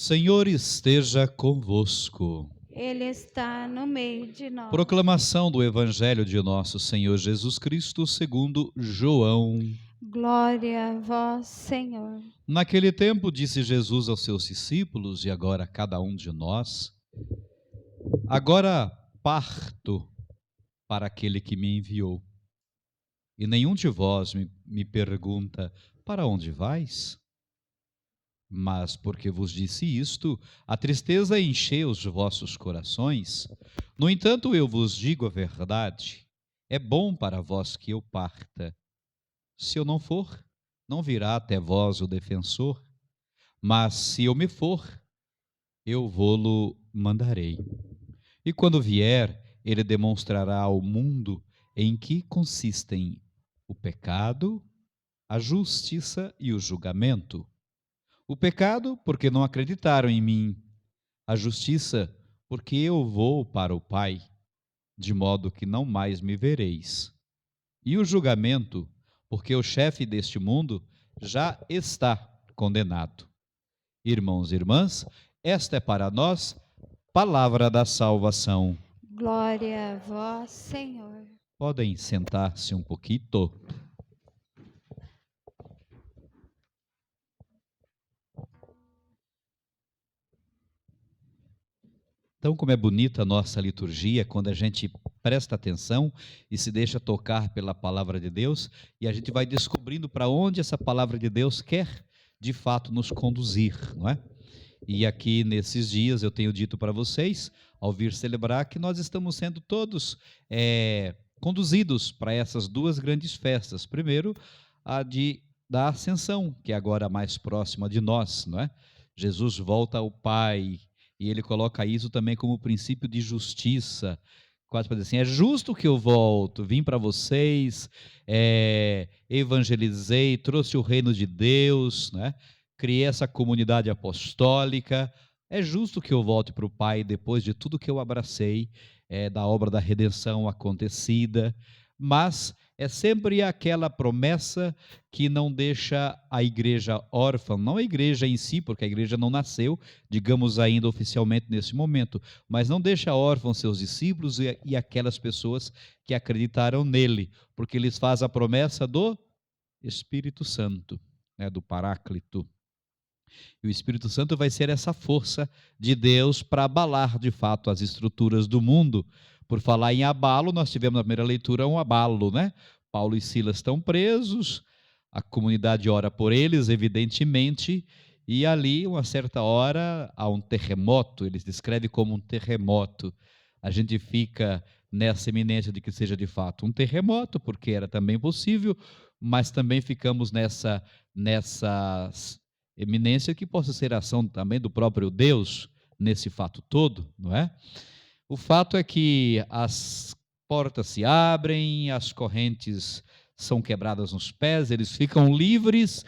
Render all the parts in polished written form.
Senhor esteja convosco. Ele está no meio de nós. Proclamação do Evangelho de nosso Senhor Jesus Cristo segundo João. Glória a vós, Senhor. Naquele tempo disse Jesus aos seus discípulos, e agora a cada um de nós: Agora parto para aquele que me enviou. E nenhum de vós me pergunta: para onde vais? Mas porque vos disse isto, a tristeza encheu os vossos corações. No entanto, eu vos digo a verdade: é bom para vós que eu parta. Se eu não for, não virá até vós o defensor. Mas se eu me for, eu vô-lo mandarei. E quando vier, ele demonstrará ao mundo em que consistem o pecado, a justiça e o julgamento. O pecado, porque não acreditaram em mim. A justiça, porque eu vou para o Pai, de modo que não mais me vereis. E o julgamento, porque o chefe deste mundo já está condenado. Irmãos e irmãs, esta é para nós palavra da salvação. Glória a vós, Senhor. Podem sentar-se um pouquinho. Então, como é bonita a nossa liturgia, quando a gente presta atenção e se deixa tocar pela palavra de Deus, e a gente vai descobrindo para onde essa palavra de Deus quer, de fato, nos conduzir, não é? E aqui, nesses dias, eu tenho dito para vocês, ao vir celebrar, que nós estamos sendo todos conduzidos para essas duas grandes festas. Primeiro, da Ascensão, que é agora mais próxima de nós, não é? Jesus volta ao Pai, e ele coloca isso também como princípio de justiça, quase para dizer assim: é justo que eu volto, vim para vocês, evangelizei, trouxe o reino de Deus, né? Criei essa comunidade apostólica, é justo que eu volte para o Pai depois de tudo que eu abracei, da obra da redenção acontecida, mas é sempre aquela promessa que não deixa a igreja órfã, não a igreja em si, porque a igreja não nasceu, digamos ainda oficialmente nesse momento, mas não deixa órfãos seus discípulos e aquelas pessoas que acreditaram nele, porque eles fazem a promessa do Espírito Santo, né, do Paráclito. E o Espírito Santo vai ser essa força de Deus para abalar de fato as estruturas do mundo. Por falar em abalo, nós tivemos na primeira leitura um abalo, né? Paulo e Silas estão presos, a comunidade ora por eles, evidentemente, e ali, uma certa hora, há um terremoto, eles descrevem como um terremoto. A gente fica nessa iminência de que seja de fato um terremoto, porque era também possível, mas também ficamos nessa eminência que possa ser ação também do próprio Deus nesse fato todo, não é? O fato é que as portas se abrem, as correntes são quebradas nos pés, eles ficam livres,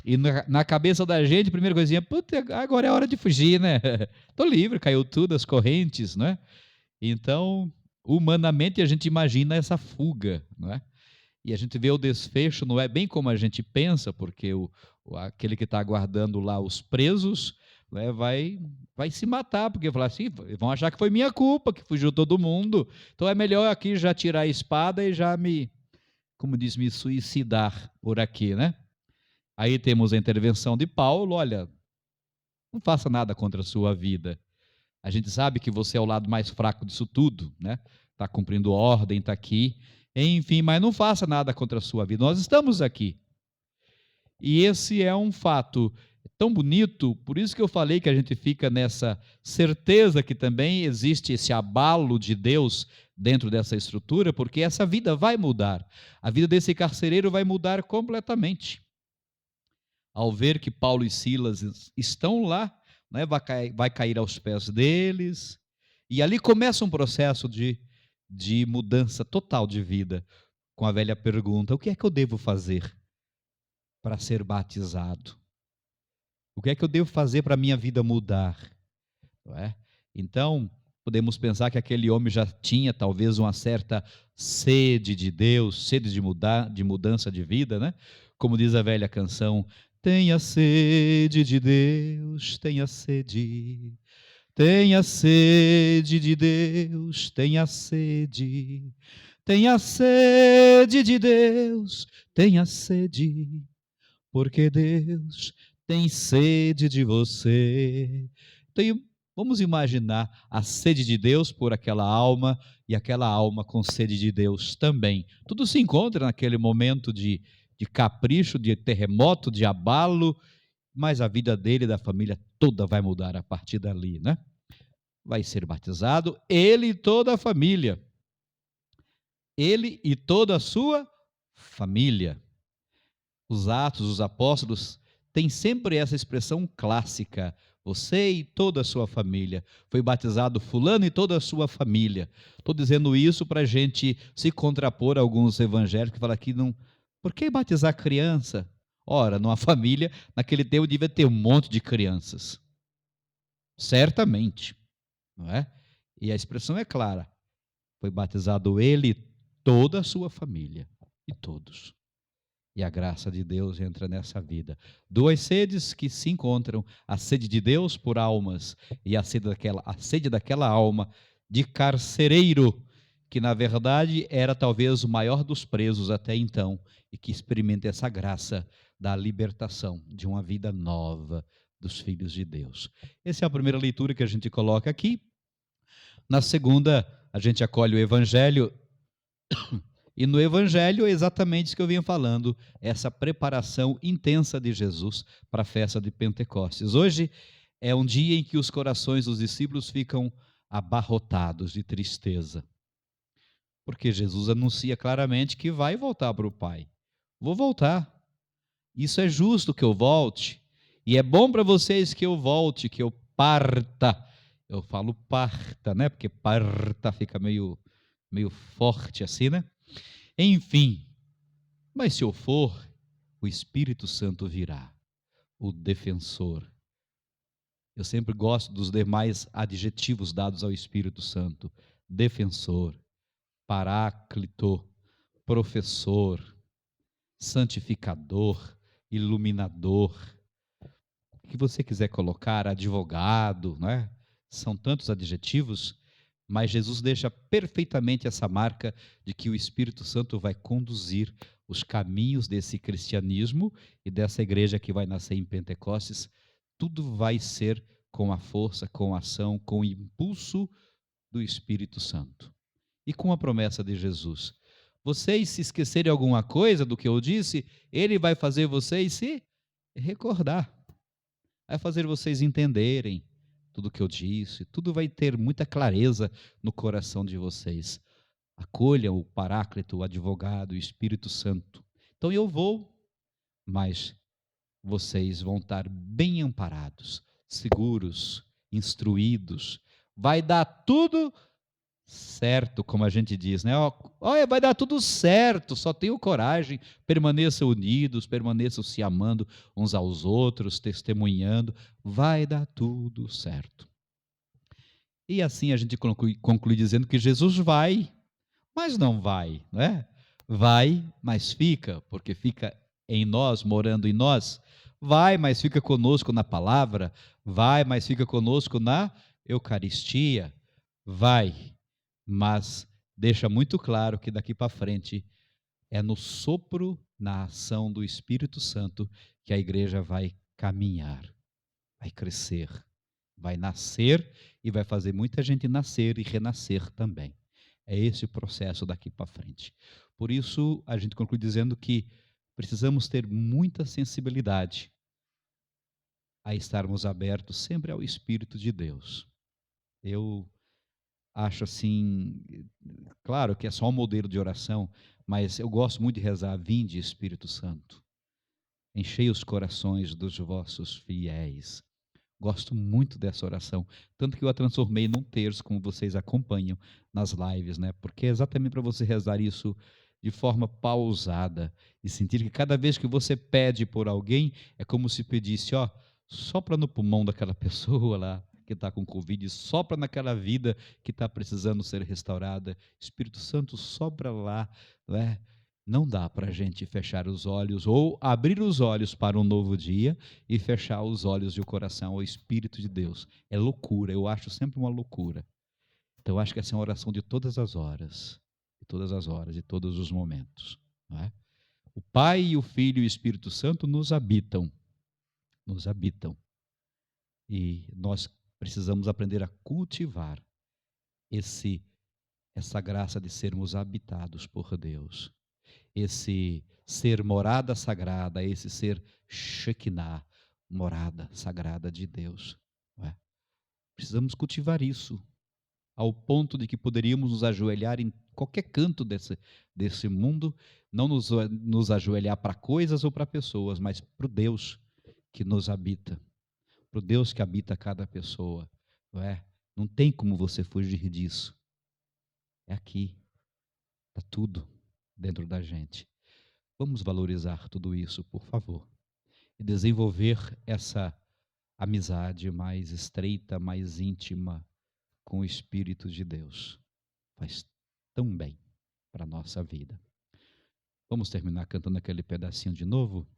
e na cabeça da gente, a primeira coisinha: puta, agora é hora de fugir, né? Tô livre, caiu tudo, as correntes, né? Então, humanamente, a gente imagina essa fuga, não é? E a gente vê o desfecho, não é bem como a gente pensa, porque aquele que está aguardando lá os presos, né, vai se matar, porque falar assim, vão achar que foi minha culpa, que fugiu todo mundo, então é melhor aqui já tirar a espada e já como diz, me suicidar por aqui, né? Aí temos a intervenção de Paulo: olha, não faça nada contra a sua vida. A gente sabe que você é o lado mais fraco disso tudo, né? Está cumprindo ordem, está aqui, enfim, mas não faça nada contra a sua vida. Nós estamos aqui. E esse é um fato tão bonito, por isso que eu falei que a gente fica nessa certeza que também existe esse abalo de Deus dentro dessa estrutura, porque essa vida vai mudar. A vida desse carcereiro vai mudar completamente. Ao ver que Paulo e Silas estão lá, né, vai cair aos pés deles, e ali começa um processo de mudança total de vida, com a velha pergunta: o que é que eu devo fazer para ser batizado? O que é que eu devo fazer para a minha vida mudar? Não é? Então, podemos pensar que aquele homem já tinha talvez uma certa sede de Deus, sede de mudança de vida, né? Como diz a velha canção: Tenha sede de Deus, tenha sede. Tenha sede de Deus, tenha sede. Tenha sede de Deus, tenha sede. Porque Deus tem sede de você. Vamos imaginar a sede de Deus por aquela alma e aquela alma com sede de Deus também. Tudo se encontra naquele momento de capricho, de terremoto, de abalo, mas a vida dele e da família toda vai mudar a partir dali, né? Vai ser batizado, ele e toda a família. Ele e toda a sua família. Os Atos dos Apóstolos têm sempre essa expressão clássica: você e toda a sua família. Foi batizado fulano e toda a sua família. Estou dizendo isso para a gente se contrapor a alguns evangélicos que falam que não. Por que batizar criança? Ora, numa família, naquele tempo devia ter um monte de crianças. Certamente, não é? E a expressão é clara: foi batizado ele e toda a sua família. E todos. E a graça de Deus entra nessa vida. Duas sedes que se encontram: a sede de Deus por almas e a sede daquela alma de carcereiro, que na verdade era talvez o maior dos presos até então, e que experimenta essa graça da libertação de uma vida nova dos filhos de Deus. Essa é a primeira leitura que a gente coloca aqui. Na segunda, a gente acolhe o Evangelho. E no Evangelho é exatamente isso que eu vinha falando, essa preparação intensa de Jesus para a festa de Pentecostes. Hoje é um dia em que os corações dos discípulos ficam abarrotados de tristeza, porque Jesus anuncia claramente que vai voltar para o Pai. Vou voltar. Isso é justo que eu volte, e é bom para vocês que eu volte, que eu parta. Eu falo parta, né? Porque parta fica meio forte assim, né? Enfim, mas se eu for, o Espírito Santo virá, o defensor. Eu sempre gosto dos demais adjetivos dados ao Espírito Santo: defensor, paráclito, professor, santificador, iluminador. O que você quiser colocar, advogado, não é? São tantos adjetivos, mas Jesus deixa perfeitamente essa marca de que o Espírito Santo vai conduzir os caminhos desse cristianismo e dessa igreja que vai nascer em Pentecostes. Tudo vai ser com a força, com a ação, com o impulso do Espírito Santo. E com a promessa de Jesus: vocês se esquecerem alguma coisa do que eu disse, ele vai fazer vocês se recordar, vai fazer vocês entenderem tudo o que eu disse, tudo vai ter muita clareza no coração de vocês. Acolham o Paráclito, o advogado, o Espírito Santo. Então eu vou, mas vocês vão estar bem amparados, seguros, instruídos. Vai dar tudo certo, como a gente diz, né? Olha, vai dar tudo certo, só tenham coragem, permaneçam unidos, permaneçam se amando uns aos outros, testemunhando, vai dar tudo certo. E assim a gente conclui dizendo que Jesus vai, mas não vai, não é? Vai, mas fica, porque fica em nós, morando em nós. Vai, mas fica conosco na palavra. Vai, mas fica conosco na Eucaristia. Vai, mas deixa muito claro que daqui para frente é no sopro, na ação do Espírito Santo que a igreja vai caminhar, vai crescer, vai nascer e vai fazer muita gente nascer e renascer também. É esse o processo daqui para frente. Por isso, a gente conclui dizendo que precisamos ter muita sensibilidade a estarmos abertos sempre ao Espírito de Deus. Eu acho assim, claro que é só um modelo de oração, mas eu gosto muito de rezar: vinde Espírito Santo, enchei os corações dos vossos fiéis. Gosto muito dessa oração, tanto que eu a transformei num terço, como vocês acompanham nas lives, né? Porque é exatamente para você rezar isso de forma pausada e sentir que cada vez que você pede por alguém, é como se pedisse: ó, sopra no pulmão daquela pessoa lá que está com Covid, sopra naquela vida que está precisando ser restaurada. Espírito Santo, sopra lá, né? Não dá para a gente fechar os olhos ou abrir os olhos para um novo dia e fechar os olhos e o coração ao Espírito de Deus. É loucura, eu acho sempre uma loucura. Então, eu acho que essa é uma oração de todas as horas, de todas as horas, de todos os momentos. Não é? O Pai, e o Filho e o Espírito Santo nos habitam. Nos habitam. E nós precisamos aprender a cultivar essa graça de sermos habitados por Deus. Esse ser morada sagrada, esse ser Shekinah, morada sagrada de Deus. Não é? Precisamos cultivar isso, ao ponto de que poderíamos nos ajoelhar em qualquer canto desse mundo, não nos ajoelhar para coisas ou para pessoas, mas para o Deus que nos habita, para o Deus que habita cada pessoa. Não é? Não tem como você fugir disso. É aqui, está tudo dentro da gente. Vamos valorizar tudo isso, por favor, e desenvolver essa amizade mais estreita, mais íntima com o Espírito de Deus. Faz tão bem para a nossa vida. Vamos terminar cantando aquele pedacinho de novo?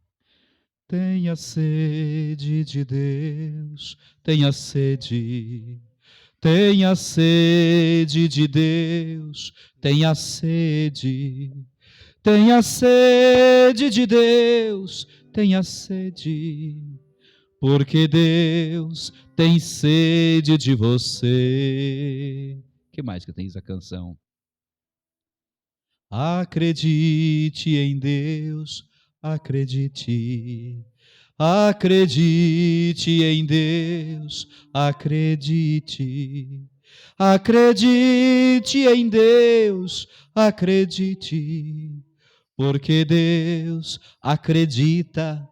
Tenha sede de Deus, tenha sede. Tenha sede de Deus, tenha sede. Tenha sede de Deus, tenha sede, porque Deus tem sede de você. Que mais que tem essa canção? Acredite em Deus, acredite. Acredite em Deus, acredite. Acredite em Deus, acredite. Porque Deus acredita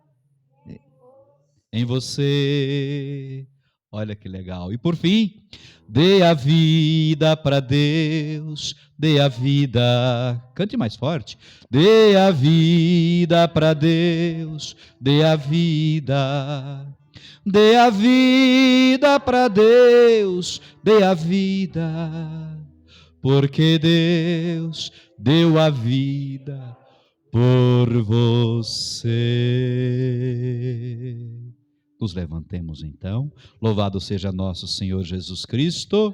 em você. Olha que legal. E por fim, dê a vida para Deus, dê a vida. Cante mais forte. Dê a vida para Deus, dê a vida. Dê a vida para Deus, dê a vida. Porque Deus deu a vida por você. Nos levantemos então. Louvado seja nosso Senhor Jesus Cristo.